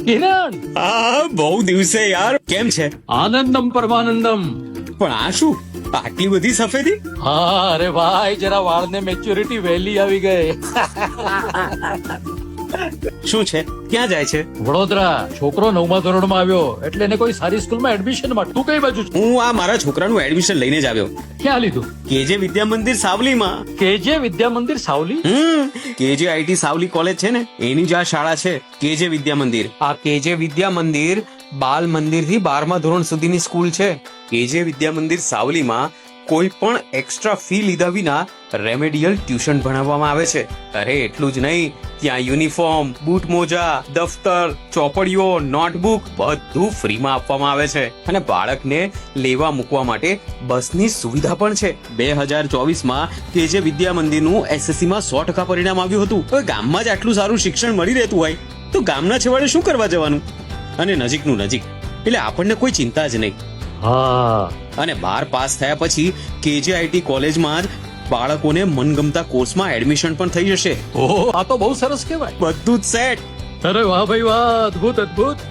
કિરણ, બહુ દિવસે યાર. કેમ છે? આનંદમ પરમાનંદમ. પણ આ શું આટલી બધી સફેદી? હા, અરે ભાઈ, જરા વાળને મેચ્યોરિટી વહેલી આવી ગઈ. શું છે? ક્યાં જાય છે? વડોદરા. છોકરો 9મા ધોરણમાં આવ્યો એટલે એને કોઈ સારી સ્કૂલમાં એડમિશન માટે. તું કઈ બાજુ છે? હું આ મારા છોકરાનું એડમિશન લઈને જ આવ્યો. ક્યાં લીધું? કેજે વિદ્યા મંદિર સાવલીમાં. કેજે વિદ્યા મંદિર સાવલી. કેજે આઈટી સાવલી કોલેજ છે ને, એની જ આ શાળા છે, કેજે વિદ્યા મંદિર. આ કેજે વિદ્યા મંદિર બાલ મંદિર થી 12મા ધોરણ સુધીની સ્કૂલ છે. કેજે વિદ્યા મંદિર સાવલીમાં કોઈ પણ એક્સ્ટ્રા ફી લીધા વિના રેમેડિયલ ટ્યુશન ભણાવવામાં આવે છે. અરે એટલું જ નહીં, ત્યાં યુનિફોર્મ, બૂટ મોજા, દફતર, ચોપડીઓ, નોટબુક બધું ફ્રીમાં આપવામાં આવે છે. અને બાળકને લેવા મૂકવા માટે બસની સુવિધા પણ છે. 2024માં કેજે વિદ્યા મંદિરનું SSC માં 100% પરિણામ આવ્યું હતું. હવે ગામમાં જ આટલું સારું શિક્ષણ મળી રહેતું હોય તો ગામના છેવાડે શું કરવા જવાનું? અને નજીકનું નજીક, એટલે આપણને કોઈ ચિંતા જ નહીં. હા, અને 12 પાસ થયા પછી કેજે આઈટી કોલેજમાં જ બાળકોને મનગમતા કોર્સમાં એડમિશન પણ થઈ જશે. ઓહો, આ તો બહુ સરસ કહેવાય. બધું જ સેટ. અરે વાહ ભાઈ વાહ, અદ્ભુત અદ્ભુત.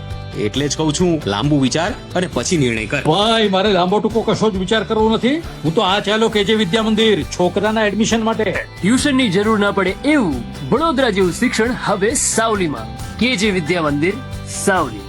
એટલે જ કહું છું, લાંબુ વિચાર અને પછી નિર્ણય કર. ભાઈ, મારે લાંબો ટૂંકો કશો જ વિચાર કરવો નથી. હું તો આ ચાલો કેજે વિદ્યા મંદિર છોકરાના એડમિશન માટે. ટ્યુશનની જરૂર ના પડે એવું વડોદરા જેવું શિક્ષણ હવે સાવલીમાં. કેજે વિદ્યા મંદિર સાવલી.